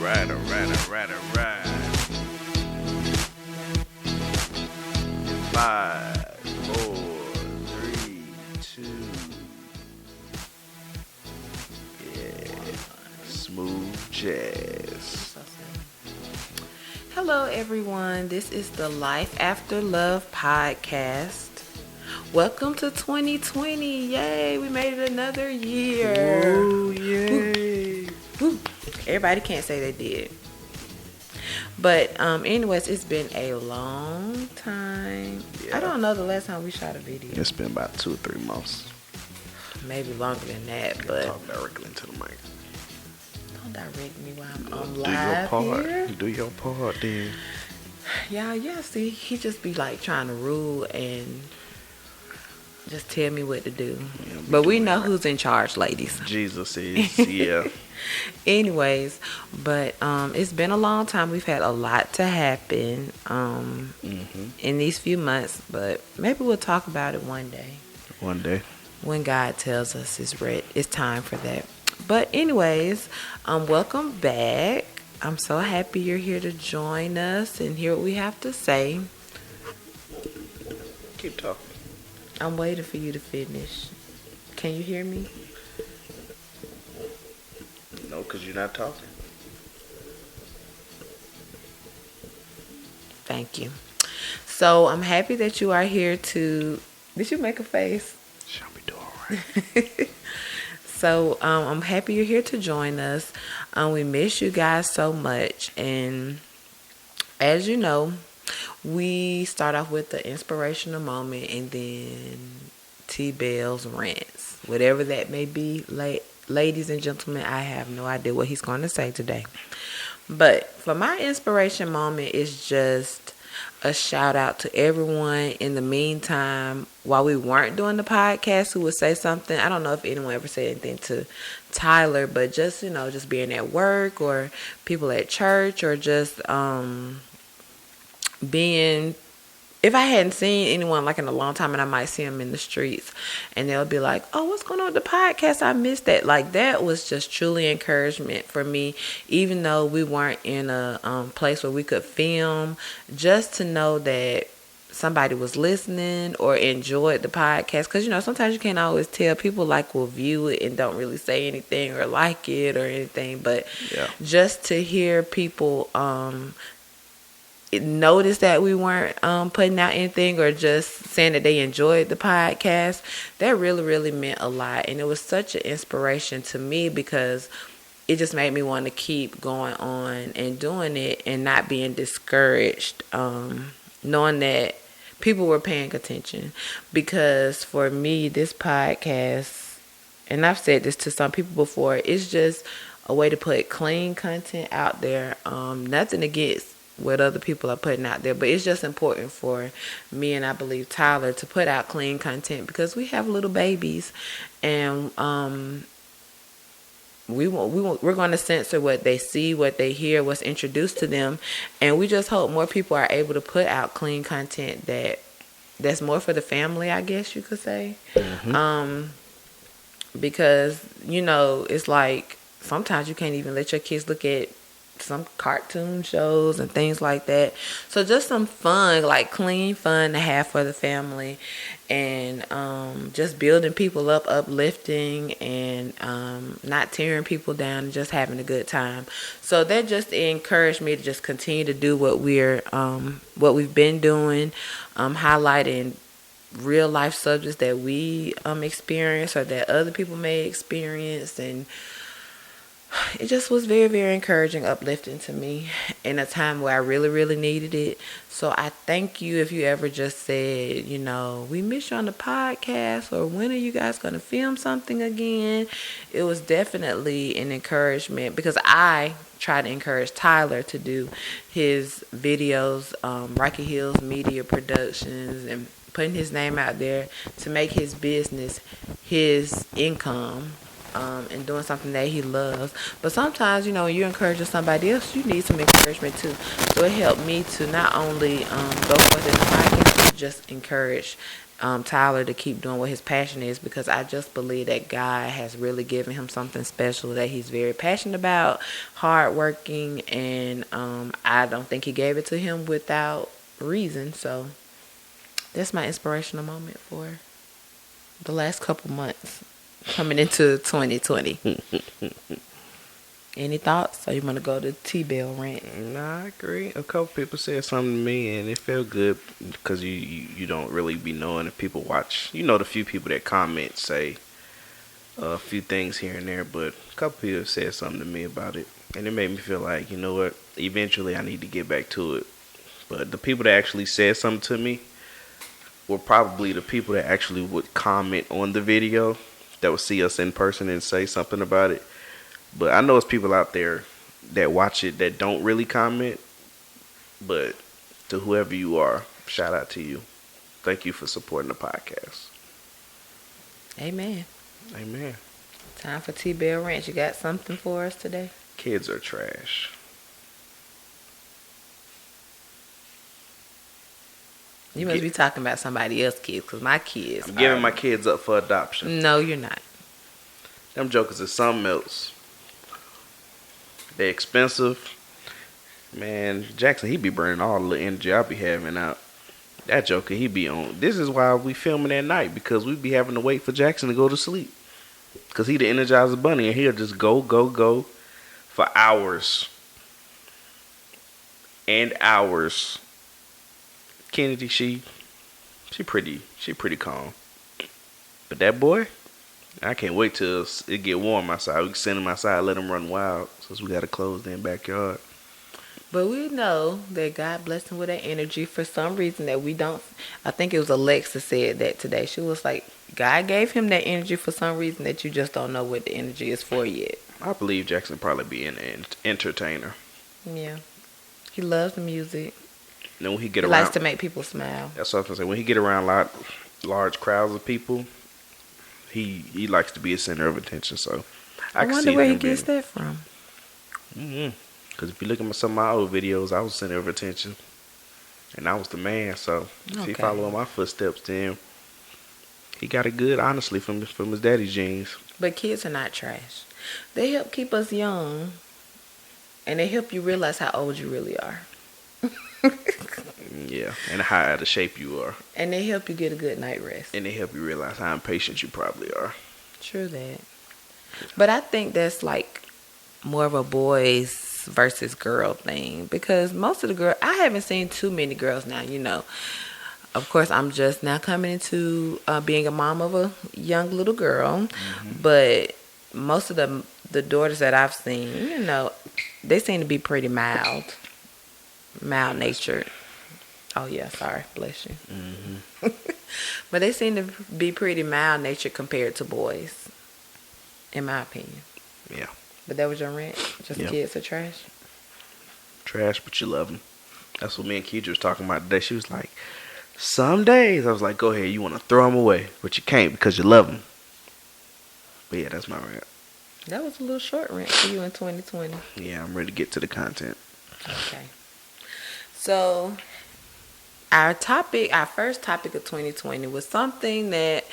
All right. 5, 4, 3, 2. Yeah. Smooth jazz. Hello, everyone. This is the Life After Love podcast. Welcome to 2020. Yay, we made it another year. Woo, yay. Woo. Everybody can't say they did. But anyways, it's been a long time. Yeah. I don't know the last time we shot a video. It's been about 2 or 3 months. Maybe longer than that, but Talk directly into the mic. don't direct me while I'm Do your live part. here. Do your part, then. Yeah, see, he just be like trying to rule and just tell me what to do. Yeah, But we know who's in charge, ladies. Jesus is, yeah. Anyways, but it's been a long time. We've had a lot to happen in these few months, but maybe we'll talk about it one day. One day. When God tells us it's time for that. But anyways, welcome back. I'm so happy you're here to join us and hear what we have to say. Keep talking. I'm waiting for you to finish. Can you hear me? No, because you're not talking. Thank you. So I'm happy that you are here to... Did you make a face? Shall be doing right. So I'm happy you're here to join us. We miss you guys so much. And as you know, we start off with the inspirational moment and then T-Bell's rants. Whatever that may be, ladies and gentlemen, I have no idea what he's going to say today. But for my inspiration moment, it's just a shout out to everyone in the meantime while we weren't doing the podcast who would say something. I don't know if anyone ever said anything to Tyler, but just, just being at work or people at church or just being... If I hadn't seen anyone like in a long time and I might see them in the streets and they'll be like, oh, what's going on with the podcast? I missed that. Like that was just truly encouragement for me, even though we weren't in a place where we could film, just to know that somebody was listening or enjoyed the podcast. Because, sometimes you can't always tell. People will view it and don't really say anything or like it or anything. But just to hear people notice that we weren't putting out anything or just saying that they enjoyed the podcast, that really, really meant a lot. And it was such an inspiration to me because it just made me want to keep going on and doing it and not being discouraged, knowing that people were paying attention. Because for me, this podcast, and I've said this to some people before, it's just a way to put clean content out there. Nothing against what other people are putting out there, but it's just important for me and I believe Tyler to put out clean content because we have little babies, and we're going to censor what they see, what they hear, what's introduced to them, and we just hope more people are able to put out clean content that's more for the family, I guess you could say. Because it's like sometimes you can't even let your kids look at some cartoon shows and things like that. So just some fun, like clean fun to have for the family, and just building people up, uplifting, and not tearing people down, and just having a good time. So that just encouraged me to just continue to do what we've been doing, highlighting real life subjects that we experience or that other people may experience, and it just was very, very encouraging, uplifting to me in a time where I really, really needed it. So I thank you if you ever just said, we miss you on the podcast, or when are you guys going to film something again? It was definitely an encouragement because I try to encourage Tyler to do his videos, Rocky Hills Media Productions, and putting his name out there to make his business his income. And doing something that he loves. But sometimes, when you're encouraging somebody else, you need some encouragement too. So it helped me to not only go for this podcast, but just encourage Tyler to keep doing what his passion is, because I just believe that God has really given him something special that he's very passionate about, hardworking, and I don't think he gave it to him without reason. So that's my inspirational moment for the last couple months coming into 2020. Any thoughts? Or you want to go to T-Bell rant? Nah, I agree. A couple people said something to me, and it felt good because you don't really be knowing if people watch. You know, the few people that comment say a few things here and there, but a couple people said something to me about it, and it made me feel like, you know what, eventually I need to get back to it. But the people that actually said something to me were probably the people that actually would comment on the video, that would see us in person and say something about it. But I know it's people out there that watch it that don't really comment. But to whoever you are, shout out to you. Thank you for supporting the podcast. Amen. Amen. Time for T-Bell Ranch. You got something for us today? Kids are trash. You must be talking about somebody else's kids, because my kids I'm giving my kids up for adoption. No, you're not. Them jokers are something else. They're expensive. Man, Jackson, he be burning all the energy I be having out. That joker, he be on. This is why we filming at night, because we be having to wait for Jackson to go to sleep. Because he the Energizer Bunny, and he'll just go for hours and hours. Kennedy, she pretty calm. But that boy, I can't wait till it get warm outside. We can send him outside, let him run wild, since we got a closed-in backyard. But we know that God blessed him with that energy for some reason that we don't. I think it was Alexa said that today. She was like, God gave him that energy for some reason that you just don't know what the energy is for yet. I believe Jackson probably be an entertainer. Yeah. He loves the music. Then when he get He around, likes to make people smile. that's what I was gonna say. When he get around large crowds of people, he likes to be a center of attention. So I can wonder see where he him gets being- that from. Because if you look at some of my old videos, I was center of attention, and I was the man. So if he Okay. following my footsteps, then he got it good, honestly, from his daddy's genes. But kids are not trash. They help keep us young, and they help you realize how old you really are. Yeah, and how out of shape you are, And they help you get a good night rest. and they help you realize how impatient you probably are. True that. But I think that's like more of a boys versus girl thing, because most of the girls, I haven't seen too many girls now, you know. Of course, I'm just now coming into being a mom of a young little girl, but most of the daughters that I've seen, you know, they seem to be pretty mild-natured. Oh yeah, sorry, bless you. But they seem to be pretty mild-natured compared to boys, in my opinion. Yeah, But that was your rant? Just Yeah. kids are trash? trash, but you love them. That's what me and Keidra was talking about today. She was like, some days, I was like, go ahead, you want to throw them away, but you can't because you love them. But yeah, that's my rant. That was a little short rant for you in 2020. Yeah, I'm ready to get to the content. Okay. So, our first topic of 2020 was something that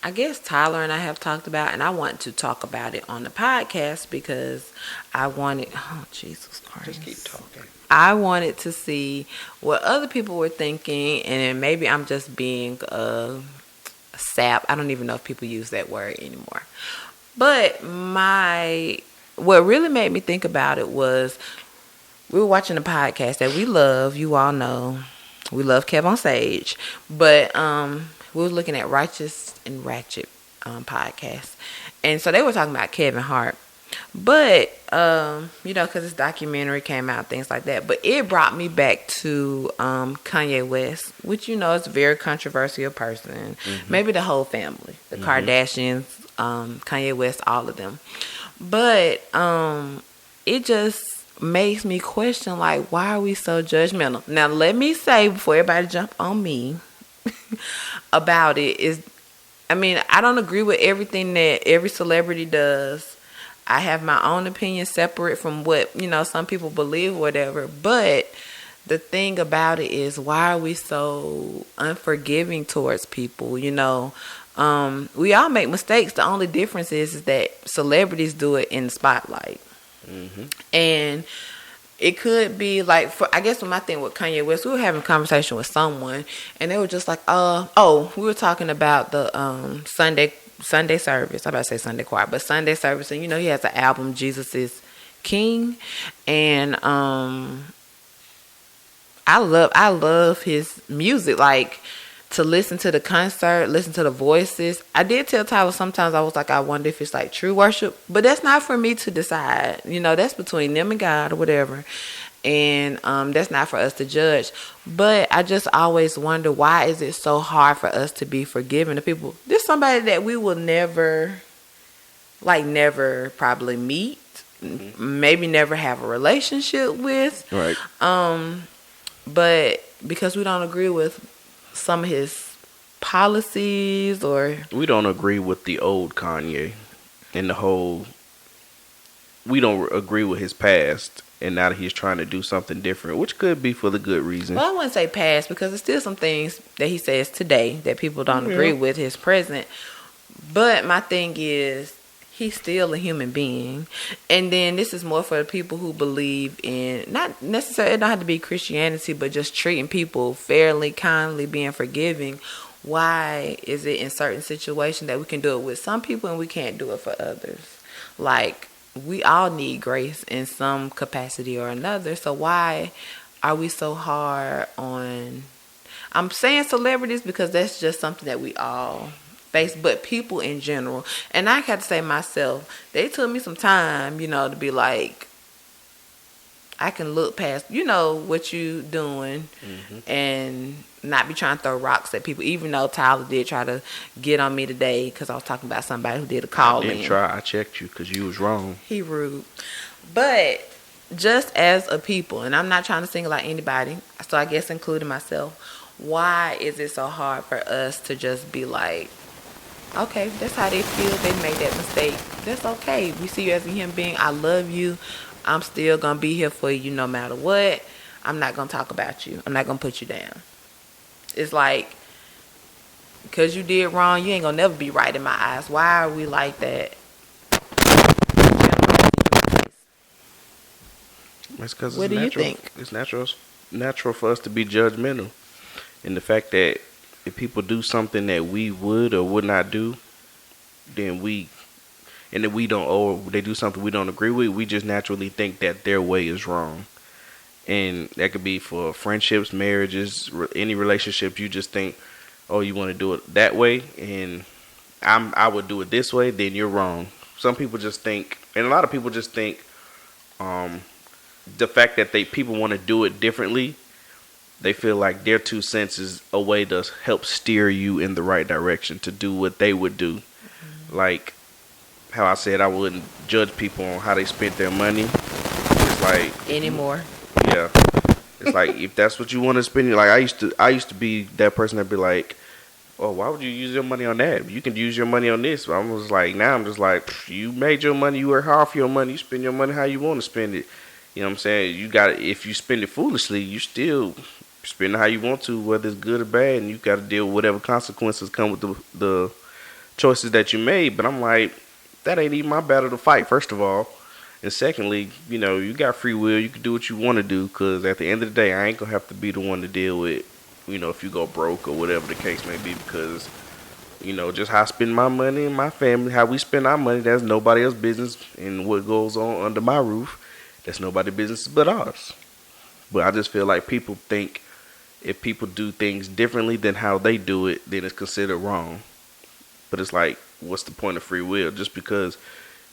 I guess Tyler and I have talked about, and I want to talk about it on the podcast because I wanted, oh, Jesus Christ. Just keep talking. I wanted to see what other people were thinking, and then maybe I'm just being a sap. I don't even know if people use that word anymore. But what really made me think about it was we were watching a podcast that we love. You all know we love Kev on Sage, but we were looking at Righteous and Ratchet podcast, and so they were talking about Kevin Hart. But you know, because this documentary came out, things like that. But it brought me back to Kanye West, which you know is a very controversial person. Maybe the whole family, the Kardashians, Kanye West, all of them. But it just makes me question, like, why are we so judgmental? Now, let me say before everybody jump on me about it is, I mean, I don't agree with everything that every celebrity does. I have my own opinion separate from what, you know, some people believe or whatever. But the thing about it is, why are we so unforgiving towards people? We all make mistakes. The only difference is that celebrities do it in the spotlight. Hmm. And it could be like, I guess my thing with Kanye West, we were having a conversation with someone, and they were just like, we were talking about the Sunday service. I about to say Sunday choir, but Sunday service, and he has an album, Jesus is King, and I love his music. Like, to listen to the concert, listen to the voices. I did tell Tyler sometimes I was like, I wonder if it's like true worship, but that's not for me to decide. That's between them and God or whatever, and that's not for us to judge. But I just always wonder, why is it so hard for us to be forgiving to people? There's somebody that we will never probably meet, maybe never have a relationship with, Right. but because we don't agree with some of his policies, or We don't agree with the old Kanye and the whole. We don't agree with his past, and now that he's trying to do something different, which could be for the good reason. well, I wouldn't say past, because there's still some things that he says today that people don't agree with his present. But my thing is, he's still a human being. And then this is more for the people who believe in, not necessarily, it don't have to be Christianity, but just treating people fairly, kindly, being forgiving. Why is it in certain situations that we can do it with some people and we can't do it for others? Like, we all need grace in some capacity or another. So why are we so hard on, I'm saying celebrities because that's just something that we all face, but people in general. And I had to say myself, they took me some time, to be like, I can look past, what you doing, and not be trying to throw rocks at people, even though Tyler did try to get on me today because I was talking about somebody who did a call in. I didn't try. I checked you because you was wrong. He rude. But just as a people, and I'm not trying to single out anybody, so I guess including myself, why is it so hard for us to just be like, okay, that's how they feel, they made that mistake, that's okay, we see you as a human being, I love you, I'm still gonna be here for you no matter what, I'm not gonna talk about you, I'm not gonna put you down. It's like, because you did wrong, you ain't gonna never be right in my eyes. Why are we like that? That's because What it's do you natural. think? It's natural for us to be judgmental, and the fact that if people do something that we would or would not do, then and if we don't, or they do something we don't agree with, we just naturally think that their way is wrong. And that could be for friendships, marriages, any relationships. You just think, oh, you want to do it that way, and I would do it this way. Then you're wrong. Some people just think, and a lot of people just think, the fact that people want to do it differently, they feel like their 2 cents is a way to help steer you in the right direction to do what they would do. Like how I said, I wouldn't judge people on how they spent their money. It's like Anymore. yeah, it's like if that's what you want to spend. Like I used to be that person that be like, oh, why would you use your money on that? You can use your money on this. But I was like, now I'm just like, you made your money, you work hard for your money, you spend your money how you want to spend it. You know what I'm saying? You got if you spend it foolishly, you still spend it how you want to, whether it's good or bad, and you got to deal with whatever consequences come with the choices that you made. But I'm like, that ain't even my battle to fight, first of all. And secondly, you got free will. You can do what you want to do, because at the end of the day, I ain't going to have to be the one to deal with, if you go broke or whatever the case may be, because, just how I spend my money and my family, how we spend our money, that's nobody else's business. And what goes on under my roof, that's nobody's business but ours. But I just feel like people think if people do things differently than how they do it, then it's considered wrong. But it's like, what's the point of free will? Just because,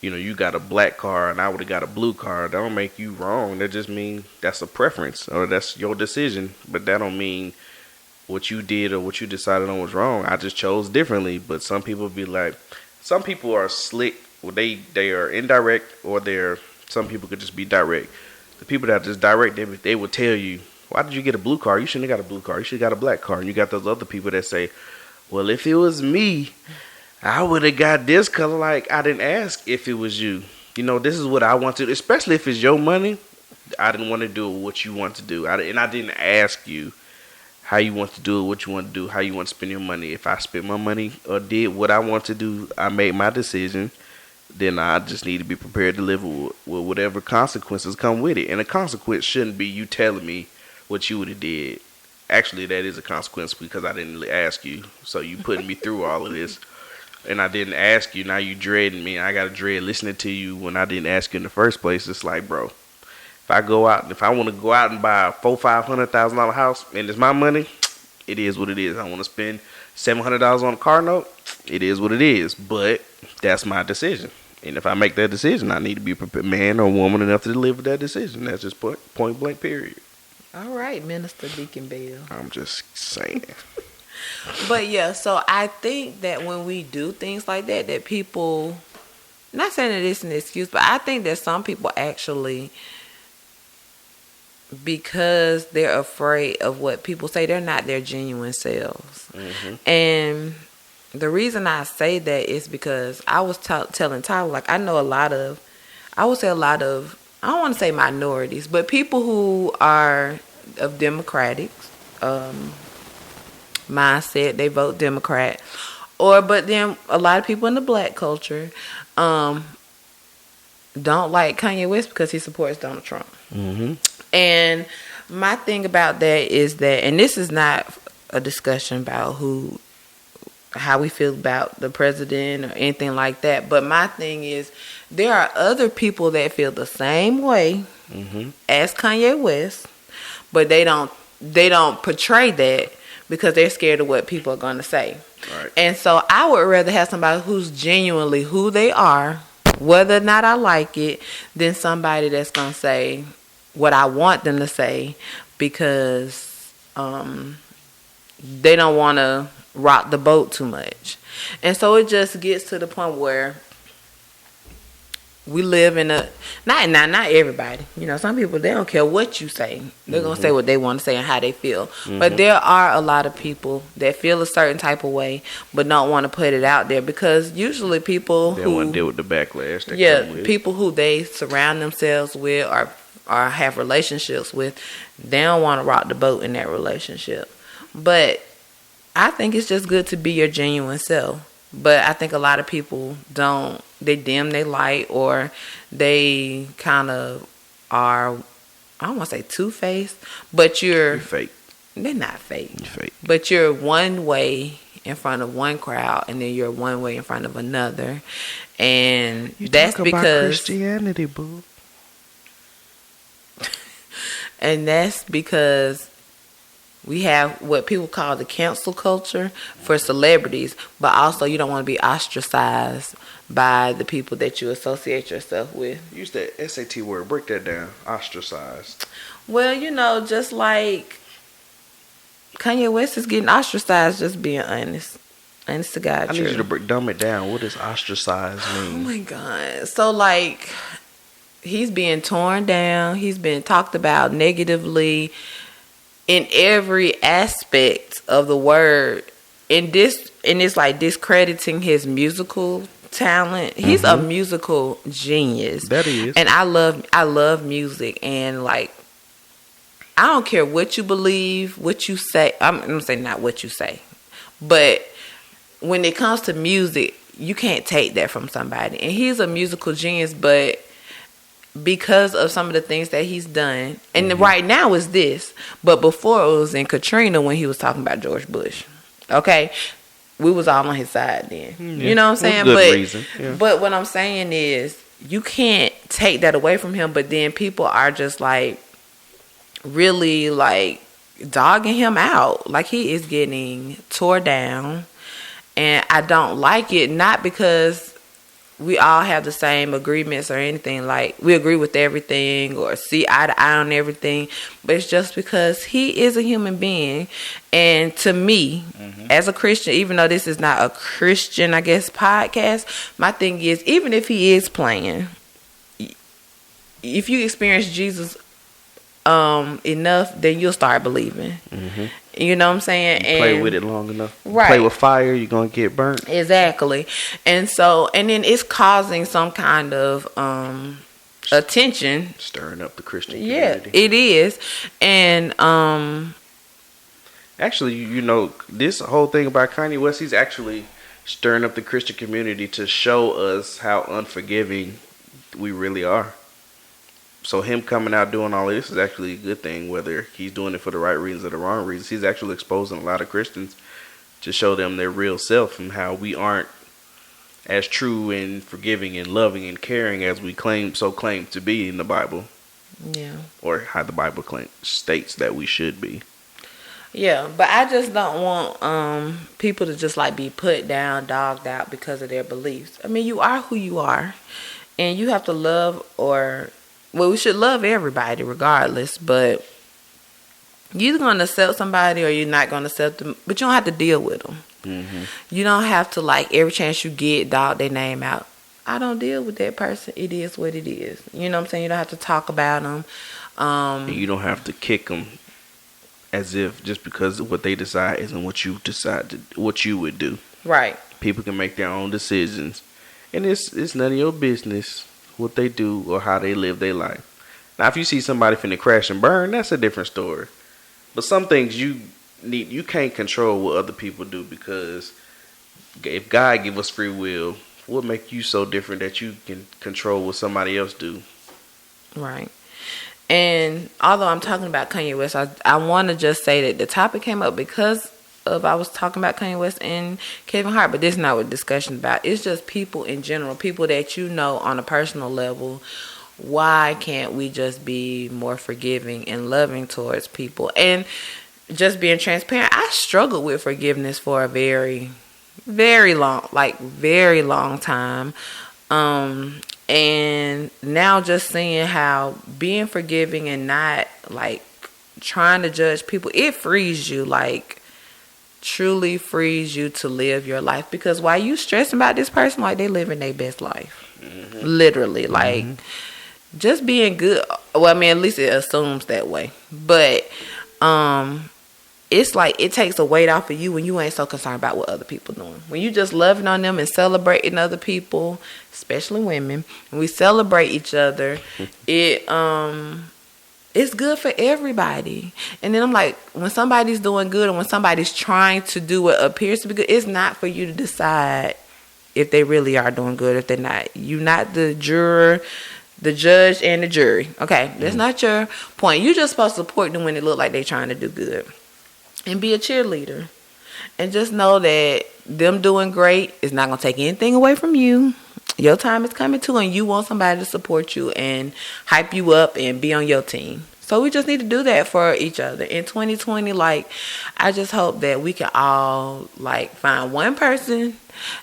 you got a black car and I would have got a blue car, that don't make you wrong. That just means that's a preference or that's your decision. But that don't mean what you did or what you decided on was wrong. I just chose differently. But some people be like, some people are slick. Well, they are indirect, or some people could just be direct. The people that are just direct, they will tell you, why did you get a blue car? You shouldn't have got a blue car. You should have got a black car. And you got those other people that say, well, if it was me, I would have got this color. Like, I didn't ask if it was you. This is what I want to, especially if it's your money. I didn't want to do what you want to do. And I didn't ask you how you want to do it, what you want to do, how you want to spend your money. If I spent my money or did what I want to do, I made my decision. Then I just need to be prepared to live with whatever consequences come with it. And a consequence shouldn't be you telling me what you would have did. Actually, that is a consequence because I didn't ask you. So you putting me through all of this. And I didn't ask you. Now you dreading me. I got to dread listening to you when I didn't ask you in the first place. It's like, bro, if I want to go out and buy a $400,000-$500,000 house and it's my money, it is what it is. I want to spend $700 on a car note. It is what it is. But that's my decision. And if I make that decision, I need to be a man or woman enough to live with that decision. That's just point blank, period. All right, Minister Deacon Bell. I'm just saying. But yeah, so I think that when we do things like that, that people, not saying that it's an excuse, but I think that some people actually, because they're afraid of what people say, they're not their genuine selves. Mm-hmm. And the reason I say that is because I was telling Tyler, like, I know I would say a lot of, I don't want to say minorities, but people who are of Democratic mindset, they vote Democrat. But then a lot of people in the black culture don't like Kanye West because he supports Donald Trump. Mm-hmm. And my thing about that is that, and this is not a discussion about how we feel about the president or anything like that, but my thing is there are other people that feel the same way as Kanye West, but they don't portray that because they're scared of what people are going to say. Right. And so I would rather have somebody who's genuinely who they are, whether or not I like it, than somebody that's going to say what I want them to say because they don't want to rock the boat too much. And so it just gets to the point where we live in a, not everybody, some people, they don't care what you say. They're going to say what they want to say and how they feel. But there are a lot of people that feel a certain type of way but don't want to put it out there because usually people they don't want to deal with the backlash that come with. People who they surround themselves with or have relationships with, they don't want to rock the boat in that relationship. But I think it's just good to be your genuine self. But I think a lot of people don't. They dim their light, or they kind of are, I don't want to say two-faced, but you're fake. They're not fake. You're fake. But you're one way in front of one crowd, and then you're one way in front of another. And you that's talk because about Christianity, boo. And that's because we have what people call the cancel culture for celebrities, but also you don't want to be ostracized by the people that you associate yourself with. Use that SAT word. Break that down. Ostracized. Well, just like Kanye West is getting ostracized, just being honest. Honest to God. I need you to dumb it down. What does ostracized mean? Oh my God. So he's being torn down. He's been talked about negatively in every aspect of the word. And it's like discrediting his musical talent. He's a musical genius. That he is. And I love music, and I don't care what you believe, what you say. I'm going to say not what you say. But when it comes to music, you can't take that from somebody. And he's a musical genius, but because of some of the things that he's done, and right now is this, but before it was in Katrina when he was talking about George Bush. Okay? We was all on his side then. Yeah. You know what I'm saying? Good reason. Yeah. But what I'm saying is you can't take that away from him, but then people are just really dogging him out. He is getting tore down, and I don't like it, not because we all have the same agreements or anything, we agree with everything or see eye to eye on everything, but it's just because he is a human being. And to me, as a Christian, even though this is not a Christian, I guess, podcast, my thing is, even if he is playing, if you experience Jesus enough, then you'll start believing. You know what I'm saying? You play with it long enough. Right. Play with fire, you're going to get burnt. Exactly. And then it's causing some kind of attention. Stirring up the Christian Yeah, community. it is. And Actually, this whole thing about Kanye West, he's actually stirring up the Christian community to show us how unforgiving we really are. So him coming out doing all of this is actually a good thing, whether he's doing it for the right reasons or the wrong reasons. He's actually exposing a lot of Christians to show them their real self and how we aren't as true and forgiving and loving and caring as we claim to be in the Bible, yeah. or how the Bible states that we should be. Yeah, but I just don't want people to just like be put down, dogged out because of their beliefs. I mean, you are who you are, and you have to love we should love everybody regardless, but you're either going to accept somebody or you're not going to accept them, but you don't have to deal with them. Mm-hmm. You don't have to, like, every chance you get, dog their name out. I don't deal with that person. It is what it is. You know what I'm saying? You don't have to talk about them. And you don't have to kick them as if just because what they decide isn't what you what you would do. Right. People can make their own decisions, and it's none of your business what they do or how they live their life. Now, if you see somebody finna crash and burn, that's a different story. But some things you can't control what other people do, because if God give us free will, what make you so different that you can control what somebody else do? Right. And although I'm talking about Kanye West, I want to just say that the topic came up because of I was talking about Kanye West and Kevin Hart, but this is not what the discussion about. It's just people in general, people that you know on a personal level. Why can't we just be more forgiving and loving towards people? And just being transparent, I struggled with forgiveness for a very, very long time. And now just seeing how being forgiving and not like trying to judge people, it frees you, like truly frees you to live your life. Because while you stressing about this person, like they living their best life. Mm-hmm. Literally, like just being good. Well, I mean, at least it assumes that way. But it's like it takes a weight off of you when you ain't so concerned about what other people doing. When you just loving on them and celebrating other people, especially women, when we celebrate each other, it's good for everybody. And then I'm like, when somebody's doing good and when somebody's trying to do what appears to be good, it's not for you to decide if they really are doing good, if they're not. You're not the juror, the judge, and the jury. Okay, that's not your point. You're just supposed to support them when it look like they're trying to do good. And be a cheerleader. And just know that them doing great is not going to take anything away from you. Your time is coming too, and you want somebody to support you and hype you up and be on your team. So we just need to do that for each other. In 2020, like, I just hope that we can all, like, find one person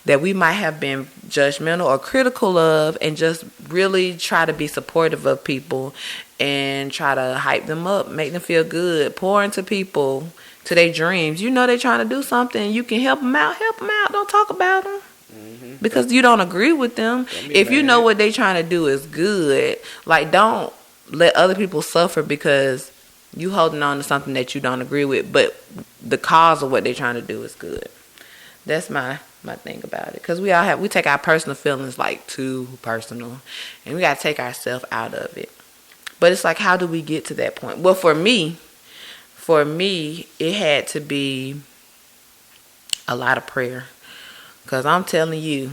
that we might have been judgmental or critical of and just really try to be supportive of people and try to hype them up, make them feel good, pour into people, to their dreams. You know they're trying to do something. You can help them out. Don't talk about them. Mm-hmm. Because you don't agree with them. If you know what they're trying to do is good, like, don't let other people suffer because you holding on to something that you don't agree with, but the cause of what they're trying to do is good. That's my thing about it. Because we take our personal feelings like too personal, and we got to take ourselves out of it. But it's like, how do we get to that point? Well, for me, it had to be a lot of prayer. Because I'm telling you,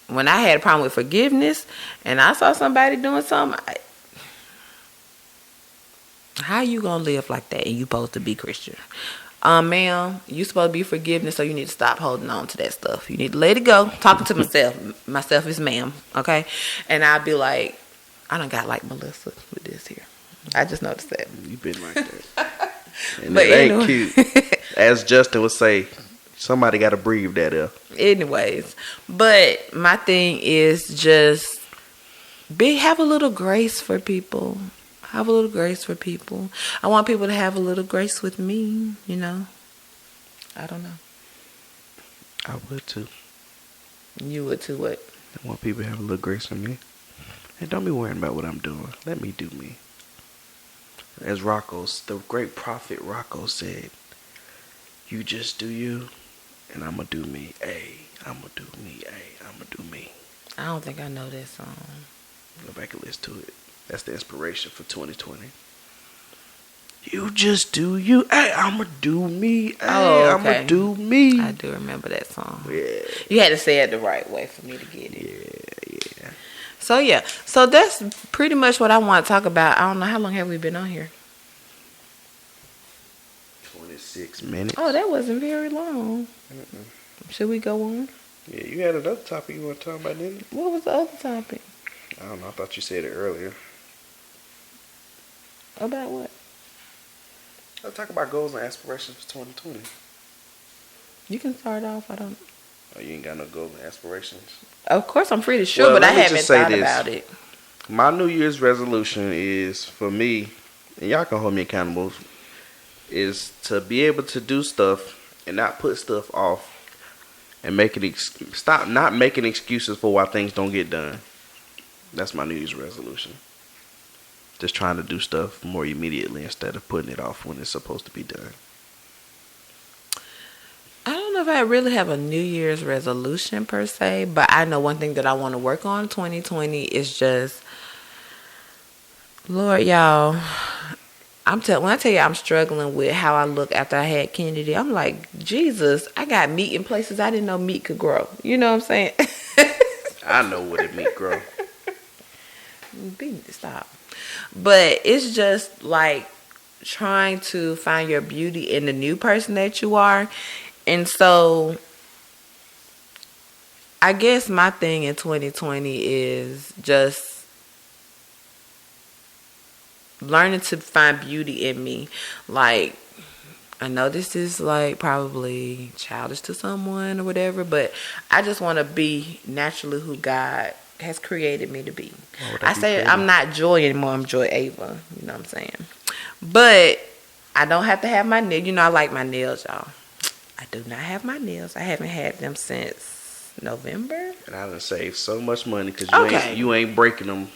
when I had a problem with forgiveness and I saw somebody doing something, how you going to live like that and you supposed to be Christian? Ma'am, you supposed to be forgiveness, so you need to stop holding on to that stuff. You need to let it go. Talking to myself. Myself is ma'am, okay? And I'll be like, I done got like Melissa with this here. I just noticed that. You been like that. And but it ain't cute. As Justin would say, somebody got to breathe that up. Anyways, but my thing is just have a little grace for people. Have a little grace for people. I want people to have a little grace with me, you know. I don't know. I would too. You would too, what? I want people to have a little grace for me. And don't be worrying about what I'm doing. Let me do me. As the great prophet Rocco said, you just do you, and I'm going to do me. I'm going to do me. I'm going to do me. I don't think I know that song. Go back and listen to it. That's the inspiration for 2020. You just do you. Hey, I'ma do me. Hey, Oh, I'ma okay. do I me. do remember that song. Yeah, You had to say it the right way for me to get it. yeah. So yeah, so that's pretty much what I want to talk about. I don't know how long have we been on here. 26 minutes. Oh, that wasn't very long. Mm-mm. Should we go on? Yeah, you had another topic you want to talk about, didn't you? What was the other topic? I don't know. I thought you said it earlier. About what? Let's talk about goals and aspirations for 2020. You can start off. I don't. Oh, you ain't got no goals and aspirations. Of course, I'm pretty sure, Well, but I let me haven't just say thought this. about it. My New Year's resolution is for me, and y'all can hold me accountable, is to be able to do stuff and not put stuff off and stop not making excuses for why things don't get done. That's my New Year's resolution. Just trying to do stuff more immediately instead of putting it off when it's supposed to be done. I don't know if I really have a New Year's resolution per se, but I know one thing that I want to work on 2020 is just, Lord, y'all. When I tell you I'm struggling with how I look after I had Kennedy, I'm like, Jesus, I got meat in places I didn't know meat could grow. You know what I'm saying? I know what it means, grow. Stop. But it's just like trying to find your beauty in the new person that you are. And so I guess my thing in 2020 is just learning to find beauty in me. Like, I know this is like probably childish to someone or whatever, but I just want to be naturally who God has created me to be. I say I'm not Joy anymore. I'm Joy Ava. You know what I'm saying? But I don't have to have my nails. You know, I like my nails, y'all. I do not have my nails. I haven't had them since November. And I done saved so much money because Okay. you ain't breaking them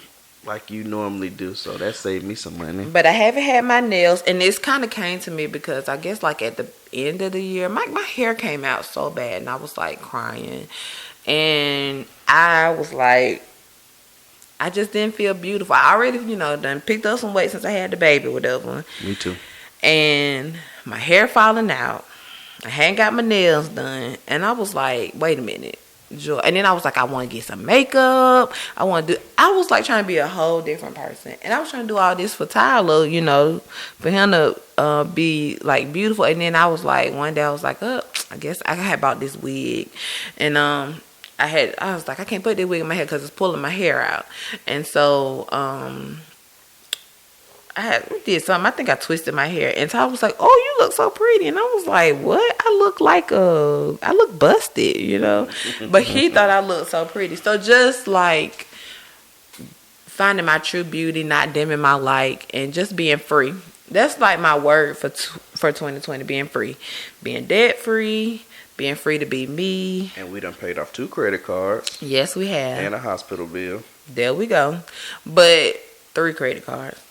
like you normally do. So that saved me some money. But I haven't had my nails, and this kind of came to me because I guess like at the end of the year, my hair came out so bad, and I was like crying, and I was like, I just didn't feel beautiful. I already, done picked up some weight since I had the baby, whatever. Me too. And my hair falling out. I hadn't got my nails done, and I was like, wait a minute. Joy. And then I was like, I want to get some makeup. I was like trying to be a whole different person. And I was trying to do all this for Tyler, for him to be like beautiful. And then I was like, one day I was like, I guess I had bought this wig. And I was like, I can't put this wig in my hair because it's pulling my hair out. And so I did something. I think I twisted my hair, and Todd was like, "Oh, you look so pretty," and I was like, "What? I look busted, But he thought I looked so pretty. So just like finding my true beauty, not dimming my light, and just being free. That's like my word for 2020: being free, being debt free, being free to be me. And we done paid off 2 credit cards. Yes, we have. And a hospital bill. There we go. But 3 credit cards.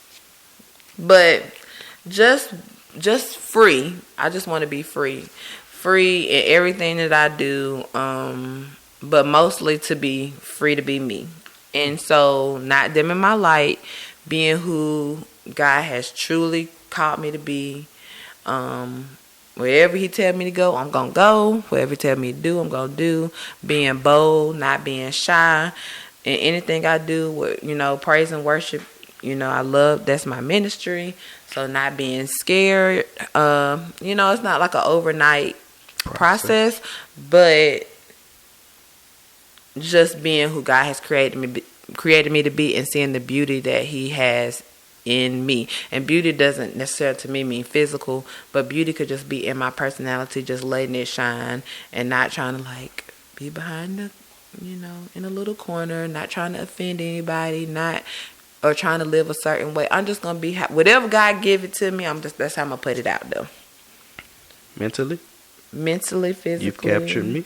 But just free. I just want to be free. Free in everything that I do. But mostly to be free to be me. And so not dimming my light, being who God has truly called me to be. Wherever he tell me to go, I'm going to go. Whatever he tell me to do, I'm going to do. Being bold, not being shy. And anything I do with, praise and worship, I love, that's my ministry. So not being scared. It's not like an overnight process, but just being who God has created me to be and seeing the beauty that he has in me. And beauty doesn't necessarily to me mean physical, but beauty could just be in my personality, just letting it shine and not trying to like be behind the, in a little corner, not trying to offend anybody, or trying to live a certain way. I'm just gonna be whatever God give it to me. That's how I'm gonna put it out there. Mentally, physically. you've captured me.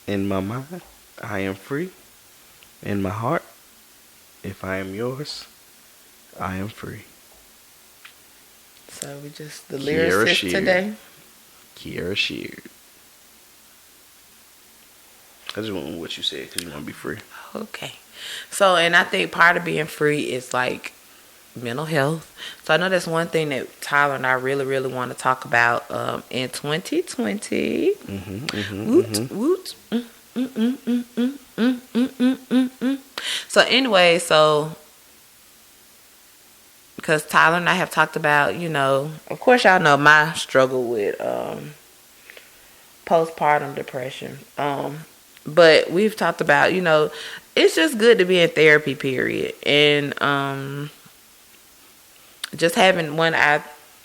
In my mind, I am free. In my heart, if I am yours, I am free. So we just the lyricist today. Kiara Sheard. I just want what you said because you want to be free. Okay. So, and I think part of being free is like mental health. So I know that's one thing that Tyler and I really, really want to talk about in 2020. Woot, woot. So anyway, so because Tyler and I have talked about, of course y'all know my struggle with postpartum depression. But we've talked about, it's just good to be in therapy, period. And just having one of our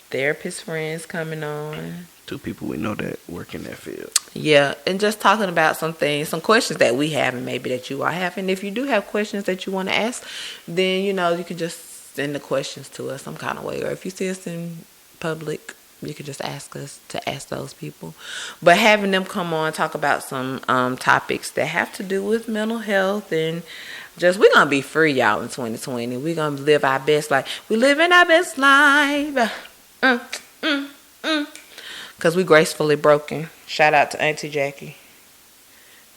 therapist friends coming on. 2 people we know that work in that field. Yeah, and just talking about some things, some questions that we have and maybe that you are having. If you do have questions that you want to ask, then, you can just send the questions to us some kind of way. Or if you see us in public, you can just ask us to ask those people. But having them come on, talk about some topics that have to do with mental health and just, we're going to be free, y'all, in 2020. We're going to live our best life. We living our best life. Because we gracefully broken. Shout out to Auntie Jackie.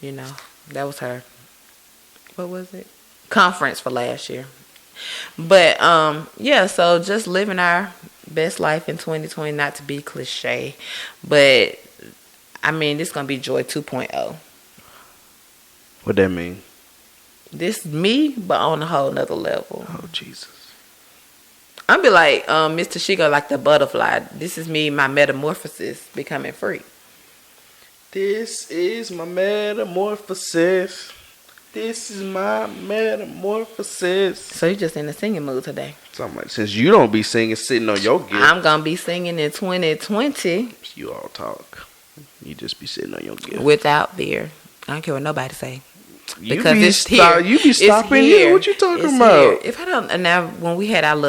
That was her. What was it? Conference for last year. But, yeah, so just living our best life in 2020, not to be cliche. But, this is going to be Joy 2.0. What that mean? This me, but on a whole nother level. Oh, Jesus. I'll be like Mr. Shigo, like the butterfly. This is me, my metamorphosis, becoming free. This is my metamorphosis. This is my metamorphosis. So you just in the singing mood today. Something like, since you don't be singing sitting on your gift. I'm going to be singing in 2020. You all talk. You just be sitting on your gift. Without fear. I don't care what nobody say. Because it's here. You be stopping here. What you talking about? Here. If I don't, now when we had a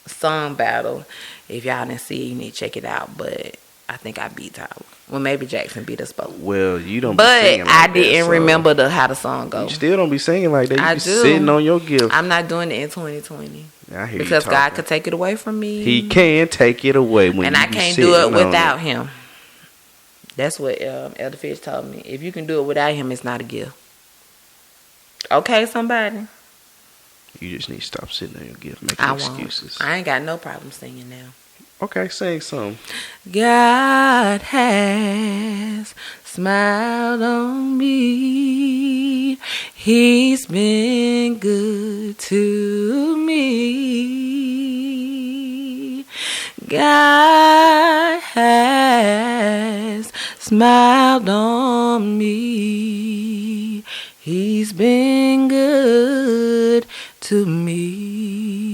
song battle. If y'all didn't see it, you need to check it out. But I think I beat Tyler. Well, maybe Jackson beat us both. Well, you don't. But be singing like I didn't that, remember how the song goes. You still don't be singing like that. You I be do. Sitting on your gift. I'm not doing it in 2020. I hear because you God could take it away from me. He can take it away when and you I can't do it without Him. That's what Elder Fish told me. If you can do it without Him, it's not a gift. Okay, somebody. You just need to stop sitting on your gift, making excuses. I ain't got no problem singing now. Okay, sing some. God has smiled on me. He's been good to me. God has smiled on me. He's been good to me.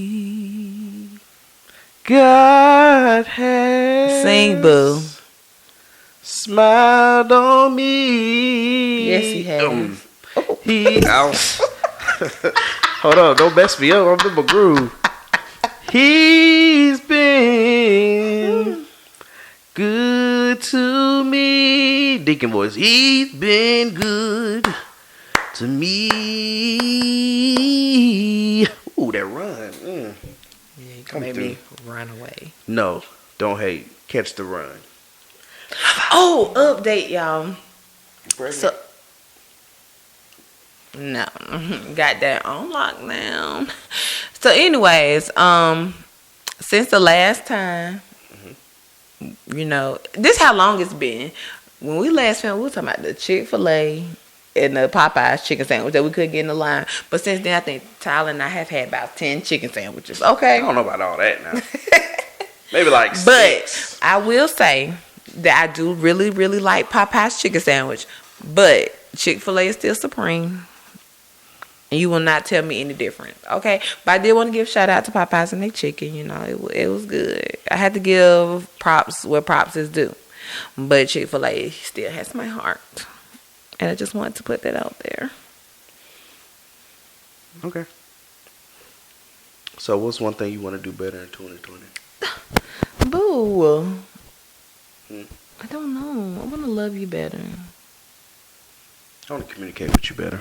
God has sing, boo. Smiled on me. Yes, He has. Hold on, don't mess me up. I'm in my groove. He's been good to me. Deacon voice. He's been good to me. Ooh, that run. Yeah, you can make me run away. No, don't hate. Catch the run. Oh, update, y'all. So, no, got that on lockdown. So, anyways, since the last time, this how long it's been. When we last filmed, we were talking about the Chick-fil-A and the Popeyes chicken sandwich that we couldn't get in the line. But since then, I think Tyler and I have had about 10 chicken sandwiches. Okay. I don't know about all that now. Maybe like but 6. I will say that I do really, really like Popeye's chicken sandwich. But Chick-fil-A is still supreme. And you will not tell me any different. Okay? But I did want to give a shout out to Popeyes and their chicken. It was good. I had to give props where props is due. But Chick-fil-A still has my heart. And I just wanted to put that out there. Okay. So what's one thing you want to do better in 2020? Boo. I don't know. I want to love you better. I want to communicate with you better.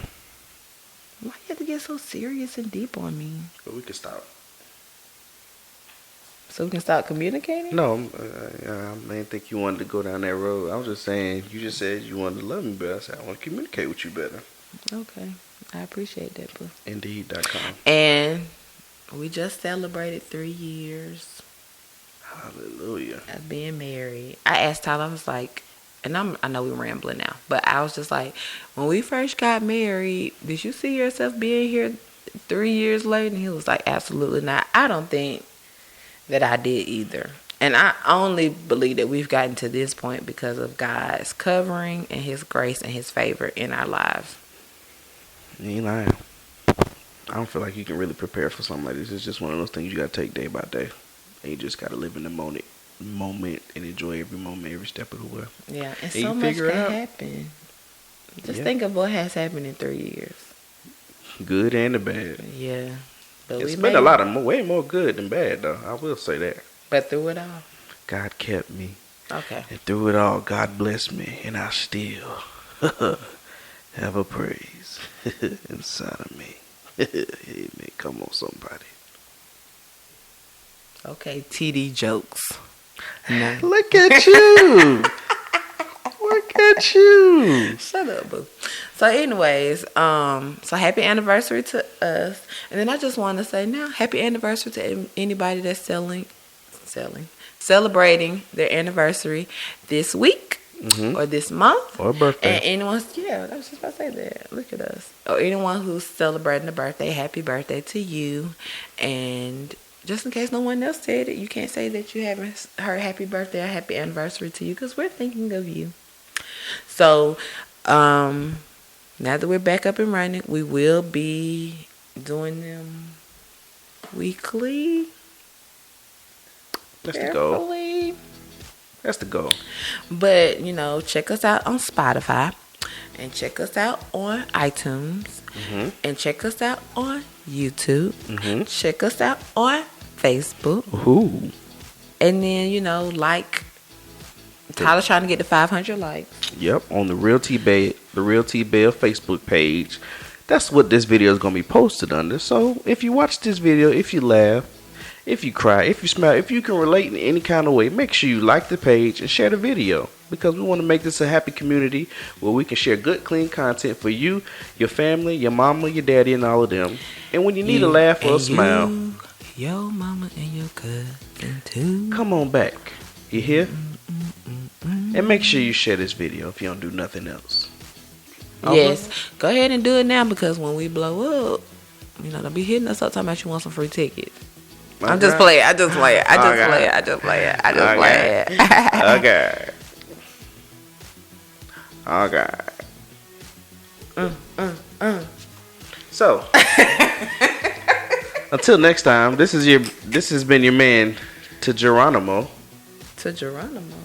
Why you have to get so serious and deep on me? But we can stop. So we can start communicating? No, I didn't think you wanted to go down that road. I was just saying, you just said you wanted to love me better. I said, I want to communicate with you better. Okay. I appreciate that, boo. Indeed.com. And We just celebrated 3 years Hallelujah. of being married. I asked Tyler, I was like, and I know we're rambling now, but I was just like, when we first got married, did you see yourself being here 3 years later? And he was like, absolutely not. I don't think that I did either. And I only believe that we've gotten to this point because of God's covering and His grace and His favor in our lives. You ain't lying. I don't feel like you can really prepare for something like this. It's just one of those things you gotta take day by day. And you just gotta live in the moment and enjoy every moment, every step of the way. Yeah, and you so much figure it can out. happen. Just Yeah. think of what has happened in 3 years. Good and the bad. Yeah. But It's we been made a lot it. of way more good than bad, though. I will say that. But through it all. God kept me. Okay. And through it all, God blessed me. And I still have a praise inside of me. Amen. Come on, somebody. Okay, TD jokes. No. Look at you. Look at you. Shut up, boo. So anyways, so happy anniversary to us. And then I just want to say now, happy anniversary to anybody that's celebrating their anniversary this week or this month. Or birthday. And anyone, yeah, I was just about to say that. Look at us. Or anyone who's celebrating a birthday, happy birthday to you. And just in case no one else said it, you can't say that you haven't heard happy birthday or happy anniversary to you because we're thinking of you. So, now that we're back up and running, we will be doing them weekly. That's the goal. Carefully. That's the goal. But, check us out on Spotify and check us out on iTunes and check us out on YouTube. Check us out on Facebook. Ooh. And then, like, Tyler's trying to get to 500 likes. Yep, on the Real T Bell Facebook page. That's what this video is going to be posted under. So if you watch this video, if you laugh, if you cry, if you smile, if you can relate in any kind of way, make sure you like the page and share the video. Because we want to make this a happy community where we can share good, clean content for you, your family, your mama, your daddy, and all of them. And when you need a laugh or a smile, your mama and your cousin too. come on back. You hear? And make sure you share this video if you don't do nothing else. Yes. Go ahead and do it now because when we blow up, they'll be hitting us up talking about you want some free tickets. I'm just playing. I just play it. Okay. So, until next time, this has been your man, to Geronimo. To Geronimo.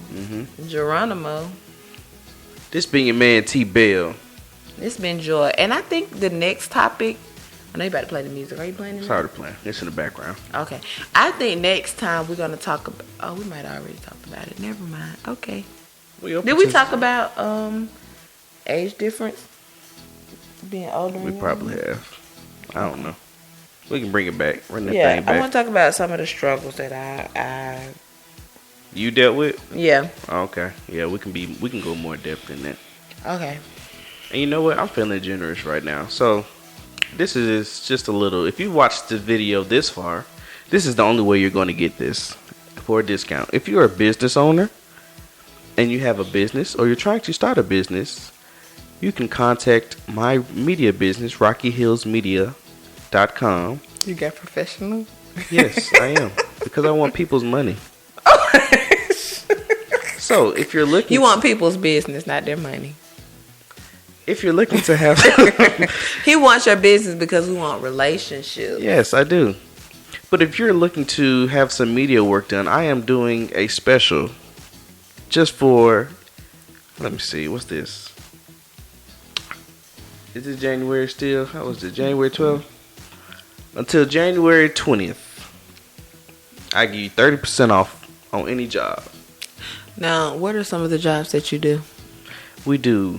Geronimo. This being your man, T Bell. It's been joy. And I think the next topic, I know you about to play the music. Are you playing it? It's hard to play. It's in the background. Okay. I think next time we're going to talk about, we might have already talked about it. Never mind. Okay. Did we talk about age difference? Being older? We probably have. I don't know. We can bring it back. Bring that thing back. I want to talk about some of the struggles that I You dealt with? Yeah. Okay. Yeah, we can go more depth than that. Okay. And you know what? I'm feeling generous right now. So, this is just a little. If you watched the video this far, this is the only way you're going to get this for a discount. If you're a business owner and you have a business or you're trying to start a business, you can contact my media business, RockyHillsMedia.com. You got professional? Yes, I am. Because I want people's money. So, if you're looking... You want people's business, not their money. If you're looking to have... He wants your business because we want relationships. Yes, I do. But if you're looking to have some media work done, I am doing a special just for... Let me see. What's this? Is it January still? How was it? January 12th? Until January 20th. I give you 30% off on any job. Now, what are some of the jobs that you do? We do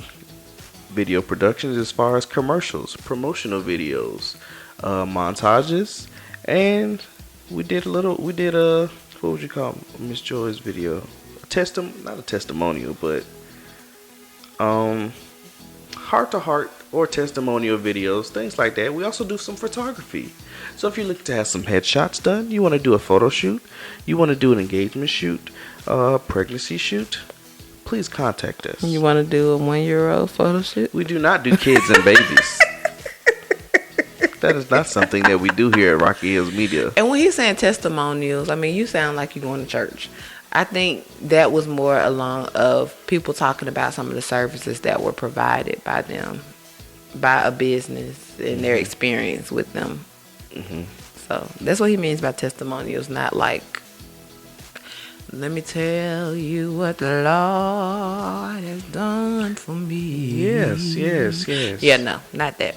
video productions as far as commercials, promotional videos, montages, and we did what would you call Miss Joy's video? Not a testimonial, but heart to heart or testimonial videos, things like that. We also do some photography. So if you're looking to have some headshots done, you want to do a photo shoot, you want to do an engagement shoot, pregnancy shoot, please contact us. You want to do a 1-year-old photo shoot? We do not do kids and babies. That is not something that we do here at Rocky Hills Media. And when he's saying testimonials, I mean, you sound like you're going to church. I think that was more along of people talking about some of the services that were provided by them, by a business and their experience with them. Mm-hmm. So that's what he means by testimonials, not like, let me tell you what the Lord has done for me. Yes. Yeah, no, not that.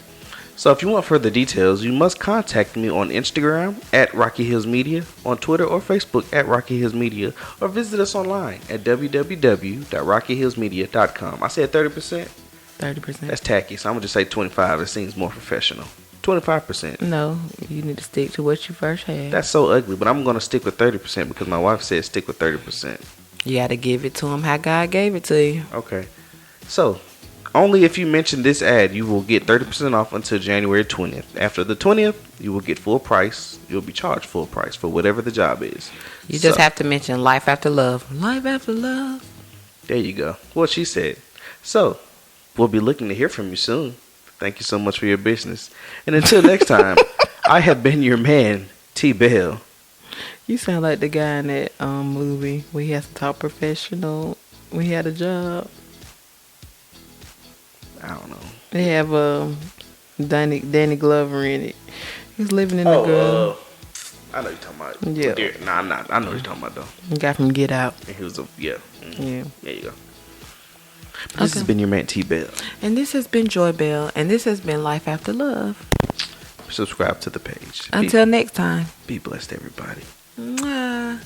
So if you want further details, you must contact me on Instagram at Rocky Hills Media, on Twitter or Facebook at Rocky Hills Media, or visit us online at www.rockyhillsmedia.com. I said 30%? 30%. That's tacky, so I'm going to just say 25. It seems more professional. 25%. No, you need to stick to what you first had. That's so ugly, but I'm going to stick with 30% because my wife said stick with 30%. You got to give it to him how God gave it to you. Okay. So, only if you mention this ad, you will get 30% off until January 20th. After the 20th, you will get full price. You'll be charged full price for whatever the job is. You just have to mention life after love. Life after love. There you go. What she said. So, we'll be looking to hear from you soon. Thank you so much for your business. And until next time, I have been your man, T. Bell. You sound like the guy in that movie where he has to talk professional when he had a job. I don't know. They have Danny Glover in it. He's living in the girl. I know you're talking about. Yeah. Nah, I'm not. I know what you're talking about though. The guy from Get Out. And he was yeah. Yeah. There you go. This has been your man T Bell. And this has been Joy Bell. And this has been Life After Love. Subscribe to the page. Until next time. Be blessed, everybody. Mwah.